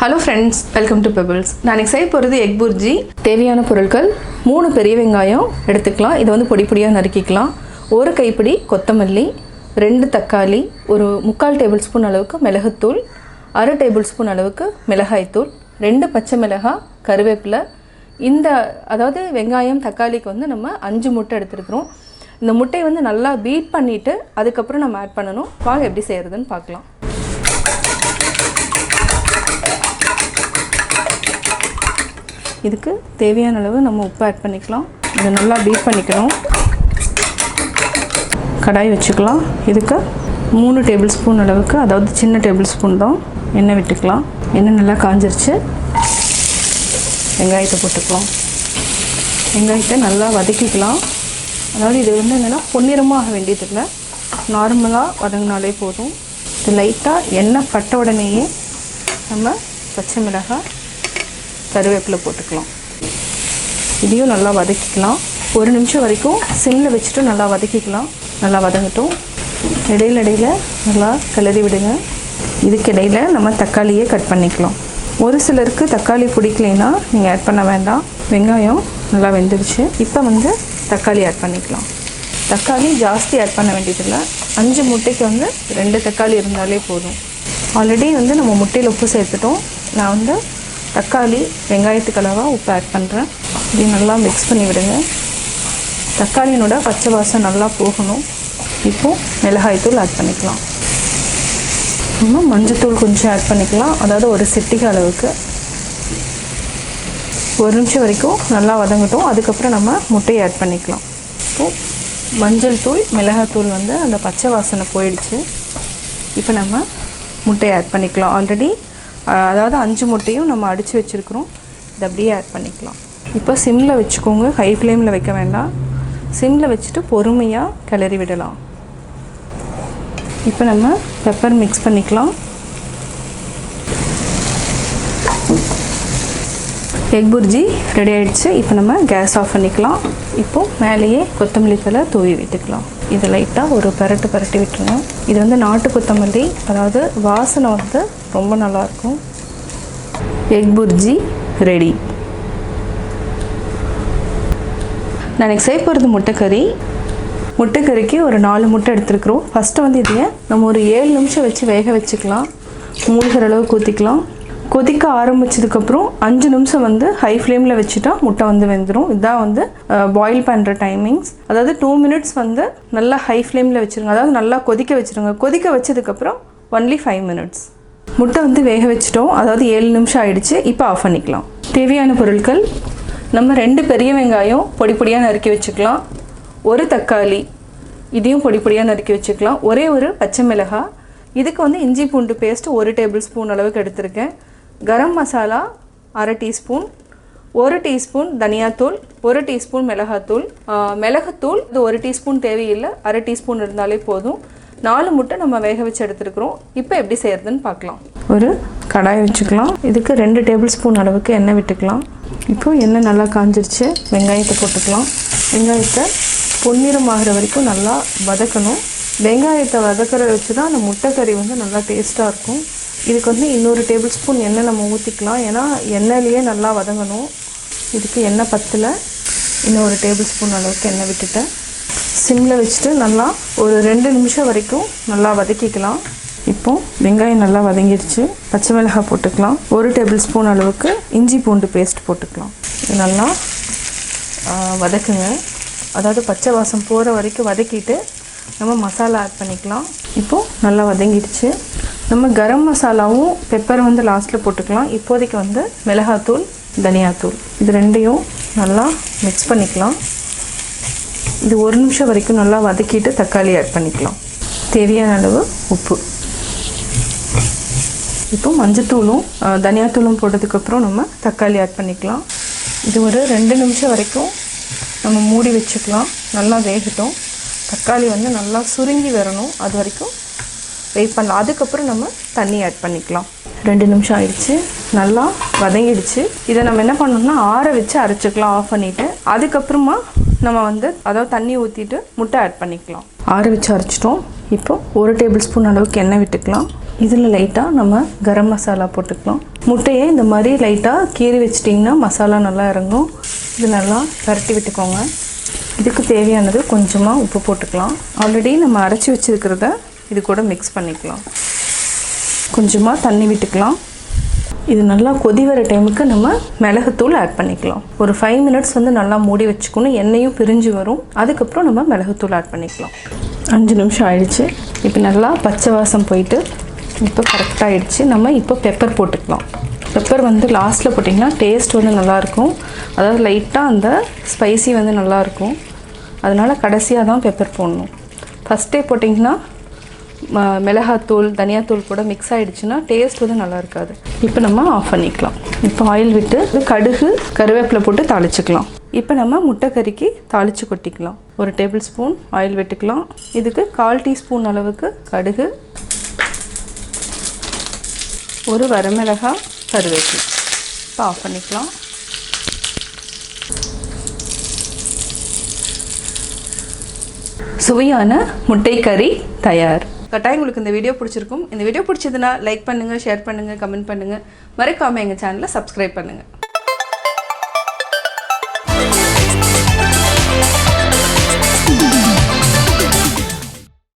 Hello friends, welcome to Pebbles. நான் செய்ய போறது எக் புர்ஜி. தேவையான பொருட்கள் 3 பெரிய வெங்காயம் எடுத்துக்கலாம். இது வந்து பொடி பொடியா நறுக்கிக்கலாம். ஒரு கைப்பிடி கொத்தமல்லி, 2 தக்காளி, ஒரு 3/4 டேபிள்ஸ்பூன் அளவுக்கு மிளகுத்தூள், 1/2 டேபிள்ஸ்பூன் அளவுக்கு மிளகாய்த்தூள், 2 பச்சை மிளகாய், கறிவேப்பிலை. இந்த அதாவது வெங்காயம் தக்காளிக்கு வந்து நம்ம 5 முட்டை எடுத்துக்கிறோம். இந்த முட்டையை வந்து நல்லா பீட் பண்ணிட்டு அதுக்கு அப்புறம் நம்ம ஆட் பண்ணனும். வாங்க எப்படி செய்யறதுன்னு பார்க்கலாம். இதுக்கு தேவையான அளவு நம்ம உப்பு ஆட் பண்ணிக்கலாம். இதை நல்லா பீட் பண்ணிக்கணும். கடாய் வச்சுக்கலாம். இதுக்கு 3 டேபிள்ஸ்பூன் அளவுக்கு, அதாவது சின்ன டேபிள்ஸ்பூன் தான் எண்ணெய் விட்டுக்கலாம். எண்ணெய் நல்லா காஞ்சிருச்சு. வெங்காயத்தை போட்டுக்கலாம். வெங்காயத்தை நல்லா வதக்கிக்கலாம். அதாவது இது வந்து என்னென்னா பொன்னிறமாக வேண்டியதில்லை, நார்மலாக வதங்கினாலே போதும். இது லைட்டாக எண்ணெய் பட்ட உடனேயே நம்ம பச்சை மிளகாய், கறிவேப்பிலை போட்டுக்கலாம். இதையும் நல்லா வதக்கிக்கலாம். 1 நிமிஷம் வரைக்கும் சிம்மில் வச்சுட்டு நல்லா வதக்கிக்கலாம். நல்லா வதங்கட்டும். இடையில நல்லா கிளறி விடுங்க. இதுக்கு இடையில் நம்ம தக்காளியை கட் பண்ணிக்கலாம். ஒரு சிலருக்கு தக்காளி பிடிக்கலைன்னா நீங்கள் ஆட் பண்ண வேண்டாம். வெங்காயம் நல்லா வெந்துடுச்சு. இப்போ வந்து தக்காளி ஆட் பண்ணிக்கலாம். தக்காளி ஜாஸ்தி ஆட் பண்ண வேண்டியதில்லை. 5 முட்டைக்கு வந்து 2 தக்காளி இருந்தாலே போதும். ஆல்ரெடி வந்து நம்ம முட்டையில் உப்பு சேர்த்துட்டோம். நான் வந்து தக்காளி வெங்காயத்துக்கு அளவாக உப்பு ஆட் பண்ணுறேன். இதை நல்லா மிக்ஸ் பண்ணி விடுங்க. தக்காளியினோட பச்சை வாசம் நல்லா போகணும். இப்போது மிளகாய்த்தூள் ஆட் பண்ணிக்கலாம். இன்னும் மஞ்சத்தூள் கொஞ்சம் ஆட் பண்ணிக்கலாம், அதாவது ஒரு சிட்டிகை அளவுக்கு. 1 நிமிஷம் வரைக்கும் நல்லா வதங்கட்டும். அதுக்கப்புறம் நம்ம முட்டையை ஆட் பண்ணிக்கலாம். இப்போது மஞ்சள் தூள், மிளகாய்த்தூள் வந்து அந்த பச்சை வாசனை போயிடுச்சு. இப்போ நம்ம முட்டையை ஆட் பண்ணிக்கலாம். ஆல்ரெடி அதாவது 5 முட்டையும் நம்ம அடித்து வச்சுருக்குறோம். இதை அப்படியே ஆட் பண்ணிக்கலாம். இப்போ சிம்மில் வச்சுக்கோங்க, ஹை ஃப்ளேமில் வைக்க வேண்டாம். சிம்மில் வச்சுட்டு பொறுமையாக கிளறி விடலாம். இப்போ நம்ம பெப்பர் மிக்ஸ் பண்ணிக்கலாம். எக் புர்ஜி ரெடி ஆகிடுச்சு. இப்போ நம்ம கேஸ் ஆஃப் பண்ணிக்கலாம். இப்போது மேலேயே கொத்தமல்லி தழை தூவி விட்டுக்கலாம். இதை லைட்டாக ஒரு பரட்டி விட்டுருங்க. இது வந்து நாட்டு கொத்தமல்லி, அதாவது வாசனை வந்து ரொம்ப நல்லாயிருக்கும். Egg bhurji ready. நான் எனக்கு செய்ய போகிறது முட்டைக்கறி. முட்டைக்கறிக்கு ஒரு 4 முட்டை எடுத்துருக்குறோம். ஃபஸ்ட்டு வந்து இதையே நம்ம ஒரு 7 நிமிஷம் வச்சு வேக வச்சுக்கலாம். மூழ்கிற அளவு ஊற்றிக்கலாம். கொதிக்க ஆரம்பிச்சதுக்கப்புறம் 5 நிமிஷம் வந்து ஹை ஃப்ளேமில் வச்சுட்டா முட்டை வந்து வெந்துடும். இதுதான் வந்து பாயில் பண்ணுற டைமிங்ஸ். அதாவது 2 மினிட்ஸ் வந்து நல்லா ஹை ஃப்ளேமில் வச்சுருங்க. அதாவது நல்லா கொதிக்க வச்சுருங்க. கொதிக்க வச்சதுக்கப்புறம் ஒன்லி 5 மினிட்ஸ். முட்டை வந்து வேக வச்சுட்டோம். அதாவது 7 நிமிஷம் ஆகிடுச்சு. இப்போ ஆஃப் பண்ணிக்கலாம். தேவையான பொருட்கள்: நம்ம 2 பெரிய வெங்காயம் பொடி பொடியாக நறுக்கி வச்சுக்கலாம். ஒரு தக்காளி, இதையும் பொடி பொடியாக நறுக்கி வச்சுக்கலாம். ஒரே ஒரு பச்சை மிளகாய். இதுக்கு வந்து இஞ்சி பூண்டு பேஸ்ட் 1 டேபிள் ஸ்பூன் அளவுக்கு எடுத்திருக்கேன். கரம் மசாலா 1/2 டீஸ்பூன், 1 டீஸ்பூன் தனியாத்தூள், 1 டீஸ்பூன் மிளகாத்தூள். மிளகுத்தூள் இது 1 டீஸ்பூன் தேவையில்லை, 1/2 டீஸ்பூன் இருந்தாலே போதும். 4 முட்டை நம்ம வேக வச்சு எடுத்துருக்குறோம். இப்போ எப்படி செய்யறதுன்னு பார்க்கலாம். ஒரு கடாய் வச்சுக்கலாம். இதுக்கு 2 டேபிள் ஸ்பூன் அளவுக்கு எண்ணெய் விட்டுக்கலாம். இப்போது எண்ணெய் நல்லா காஞ்சிருச்சு. வெங்காயத்தை போட்டுக்கலாம். வெங்காயத்தை பொன்னிறமாகிற வரைக்கும் நல்லா வதக்கணும். வெங்காயத்தை வதக்கிறத வச்சு தான் அந்த முட்டைக்கறி வந்து நல்லா டேஸ்ட்டாக இருக்கும். இதுக்கு வந்து இன்னொரு டேபிள் ஸ்பூன் எண்ணெய் நம்ம ஊற்றிக்கலாம். ஏன்னா எண்ணெயிலேயே நல்லா வதங்கணும். இதுக்கு எண்ணெய் பத்தலை, இன்னொரு டேபிள் ஸ்பூன் அளவுக்கு எண்ணெய் விட்டுட்டேன். சிம்மில் வச்சுட்டு நல்லா ஒரு 2 நிமிஷம் வரைக்கும் நல்லா வதக்கிக்கலாம். இப்போது வெங்காயம் நல்லா வதங்கிடுச்சு. பச்சை மிளகாய் போட்டுக்கலாம். 1 டேபிள் ஸ்பூன் அளவுக்கு இஞ்சி பூண்டு பேஸ்ட் போட்டுக்கலாம். இது நல்லா வதக்குங்க. அதாவது பச்சை வாசம் போகிற வரைக்கும் வதக்கிட்டு நம்ம மசாலா ஆட் பண்ணிக்கலாம். இப்போது நல்லா வதங்கிடுச்சு. நம்ம கரம் மசாலாவும் பெப்பர் வந்து லாஸ்ட்டில் போட்டுக்கலாம். இப்போதைக்கு வந்து மிளகாத்தூள், தனியாத்தூள் இது 2யும் நல்லா மிக்ஸ் பண்ணிக்கலாம். இது 1 நிமிஷம் வரைக்கும் நல்லா வதக்கிட்டு தக்காளி ஆட் பண்ணிக்கலாம். தேவையான அளவு உப்பு. இப்போ மஞ்சத்தூளும் தனியாத்தூளும் போட்டதுக்கப்புறம் நம்ம தக்காளி ஆட் பண்ணிக்கலாம். இது ஒரு 2 நிமிஷம் வரைக்கும் நம்ம மூடி வச்சுக்கலாம். நல்லா வேகட்டும். தக்காளி வந்து நல்லா சுருங்கி வரணும். அது வரைக்கும் வெயிட் பண்ணலாம். அதுக்கப்புறம் நம்ம தண்ணி ஆட் பண்ணிக்கலாம். 2 நிமிஷம் ஆயிடுச்சு. நல்லா வதங்கிடுச்சு. இதை நம்ம என்ன பண்ணணும்னா ஆற வச்சு அரைச்சிக்கலாம் ஆஃப் பண்ணிவிட்டு. அதுக்கப்புறமா நம்ம வந்து அதாவது தண்ணி ஊற்றிட்டு முட்டை ஆட் பண்ணிக்கலாம். ஆற வச்சு அரைச்சிட்டோம். இப்போ 1 டேபிள் ஸ்பூன் அளவுக்கு எண்ணெய் விட்டுக்கலாம். இதில் லைட்டாக நம்ம கரம் மசாலா போட்டுக்கலாம். முட்டையை இந்த மாதிரி லைட்டாக கீறி வச்சிட்டிங்கன்னா மசாலா நல்லா இறங்கும். இது நல்லா பரட்டி விட்டுக்கோங்க. இதுக்கு தேவையானது கொஞ்சமாக உப்பு போட்டுக்கலாம். ஆல்ரெடி நம்ம அரைச்சி வச்சுருக்கிறத இது கூட மிக்ஸ் பண்ணிக்கலாம். கொஞ்சமாக தண்ணி விட்டுக்கலாம். இது நல்லா கொதி வர டைமுக்கு நம்ம மிளகுத்தூள் ஆட் பண்ணிக்கலாம். ஒரு 5 மினிட்ஸ் வந்து நல்லா மூடி வச்சுக்கணும். எண்ணெயும் பிரிஞ்சு வரும். அதுக்கப்புறம் நம்ம மிளகுத்தூள் ஆட் பண்ணிக்கலாம். 5 நிமிஷம் ஆயிடுச்சு. இப்போ நல்லா பச்சை வாசம் போயிட்டு இப்போ கரெக்டாக ஆகிடுச்சு. நம்ம இப்போ பெப்பர் போட்டுக்கலாம். பெப்பர் வந்து லாஸ்ட்டில் போட்டிங்கன்னா டேஸ்ட் வந்து நல்லாயிருக்கும். அதாவது லைட்டாக அந்த ஸ்பைசி வந்து நல்லாயிருக்கும். அதனால் கடைசியாக தான் பெப்பர் போடணும். ஃபஸ்ட்டே போட்டிங்கன்னா மிளகாத்தூள் தனியாத்தூள் கூட மிக்ஸ் ஆகிடுச்சுன்னா டேஸ்ட் வந்து நல்லா இருக்காது. இப்போ நம்ம ஆஃப் பண்ணிக்கலாம். இப்போ ஆயில் விட்டு கடுகு கருவேப்பிலை போட்டு தாளிச்சுக்கலாம். இப்போ நம்ம முட்டை கறிக்கு தாளித்து கொட்டிக்கலாம். 1 டேபிள் ஸ்பூன் ஆயில் விட்டுக்கலாம். இதுக்கு 1/4 டீஸ்பூன் அளவுக்கு கடுகு, 1 வரமிளகாய், கருவேப்பிலை. இப்போ ஆஃப் பண்ணிக்கலாம். சுவையான முட்டை கறி தயார். கட்டாயம் உங்களுக்கு இந்த வீடியோ பிடிச்சிருக்கும். இந்த வீடியோ பிடிச்சதுன்னா லைக் பண்ணுங்கள், ஷேர் பண்ணுங்கள், கமெண்ட் பண்ணுங்கள். மறக்காமல் எங்கள் சேனலை சப்ஸ்கிரைப் பண்ணுங்கள்.